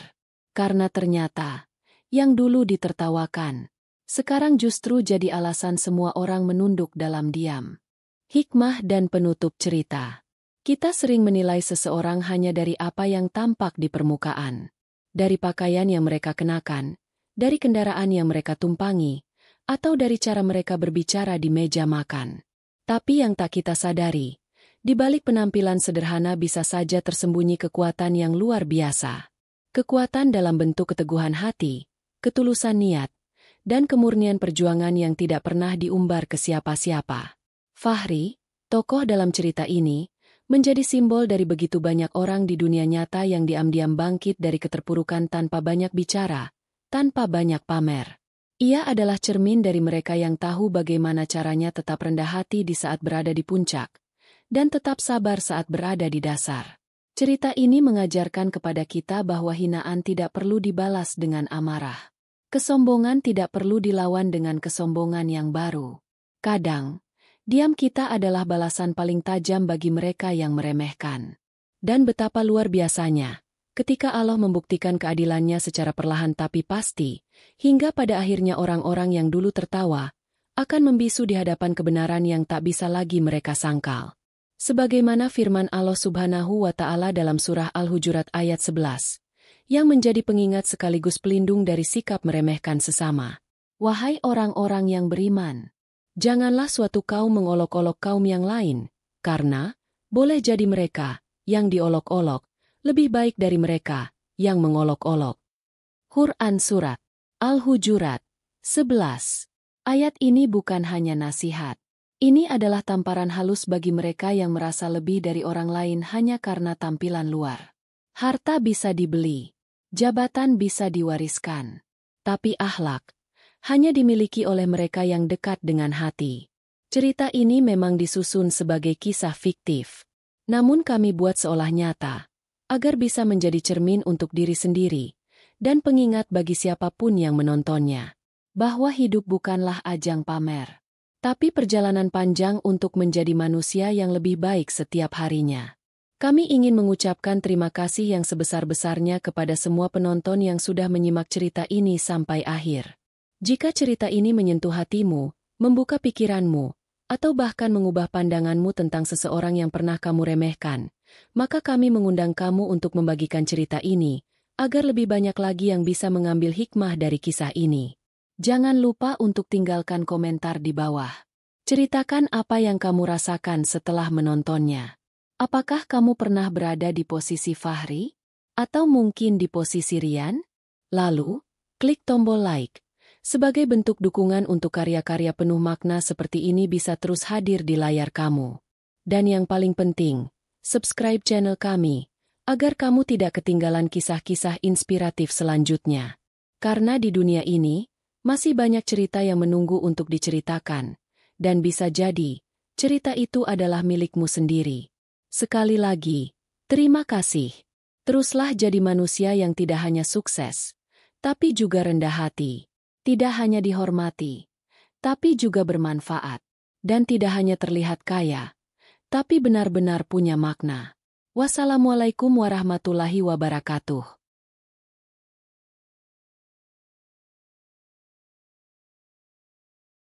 Karena ternyata, yang dulu ditertawakan, sekarang justru jadi alasan semua orang menunduk dalam diam. Hikmah dan penutup cerita. Kita sering menilai seseorang hanya dari apa yang tampak di permukaan. Dari pakaian yang mereka kenakan, dari kendaraan yang mereka tumpangi, atau dari cara mereka berbicara di meja makan. Tapi yang tak kita sadari, di balik penampilan sederhana bisa saja tersembunyi kekuatan yang luar biasa. Kekuatan dalam bentuk keteguhan hati, ketulusan niat, dan kemurnian perjuangan yang tidak pernah diumbar ke siapa-siapa. Fahri, tokoh dalam cerita ini, menjadi simbol dari begitu banyak orang di dunia nyata yang diam-diam bangkit dari keterpurukan tanpa banyak bicara, tanpa banyak pamer. Ia adalah cermin dari mereka yang tahu bagaimana caranya tetap rendah hati di saat berada di puncak, dan tetap sabar saat berada di dasar. Cerita ini mengajarkan kepada kita bahwa hinaan tidak perlu dibalas dengan amarah. Kesombongan tidak perlu dilawan dengan kesombongan yang baru. Kadang, diam kita adalah balasan paling tajam bagi mereka yang meremehkan. Dan betapa luar biasanya, ketika Allah membuktikan keadilannya secara perlahan tapi pasti, hingga pada akhirnya orang-orang yang dulu tertawa, akan membisu di hadapan kebenaran yang tak bisa lagi mereka sangkal. Sebagaimana firman Allah Subhanahu wa Ta'ala dalam surah Al-Hujurat ayat 11, yang menjadi pengingat sekaligus pelindung dari sikap meremehkan sesama. Wahai orang-orang yang beriman, janganlah suatu kaum mengolok-olok kaum yang lain, karena boleh jadi mereka yang diolok-olok lebih baik dari mereka yang mengolok-olok. Quran Surat Al-Hujurat 11. Ayat ini bukan hanya nasihat. Ini adalah tamparan halus bagi mereka yang merasa lebih dari orang lain hanya karena tampilan luar. Harta bisa dibeli, jabatan bisa diwariskan, tapi akhlak hanya dimiliki oleh mereka yang dekat dengan hati. Cerita ini memang disusun sebagai kisah fiktif, namun kami buat seolah nyata, agar bisa menjadi cermin untuk diri sendiri, dan pengingat bagi siapapun yang menontonnya, bahwa hidup bukanlah ajang pamer, tapi perjalanan panjang untuk menjadi manusia yang lebih baik setiap harinya. Kami ingin mengucapkan terima kasih yang sebesar-besarnya kepada semua penonton yang sudah menyimak cerita ini sampai akhir. Jika cerita ini menyentuh hatimu, membuka pikiranmu, atau bahkan mengubah pandanganmu tentang seseorang yang pernah kamu remehkan, maka kami mengundang kamu untuk membagikan cerita ini, agar lebih banyak lagi yang bisa mengambil hikmah dari kisah ini. Jangan lupa untuk tinggalkan komentar di bawah. Ceritakan apa yang kamu rasakan setelah menontonnya. Apakah kamu pernah berada di posisi Fahri? Atau mungkin di posisi Rian? Lalu, klik tombol like. Sebagai bentuk dukungan untuk karya-karya penuh makna seperti ini bisa terus hadir di layar kamu. Dan yang paling penting, subscribe channel kami, agar kamu tidak ketinggalan kisah-kisah inspiratif selanjutnya. Karena di dunia ini, masih banyak cerita yang menunggu untuk diceritakan, dan bisa jadi, cerita itu adalah milikmu sendiri. Sekali lagi, terima kasih. Teruslah jadi manusia yang tidak hanya sukses, tapi juga rendah hati. Tidak hanya dihormati, tapi juga bermanfaat. Dan tidak hanya terlihat kaya, tapi benar-benar punya makna. Wassalamualaikum warahmatullahi wabarakatuh.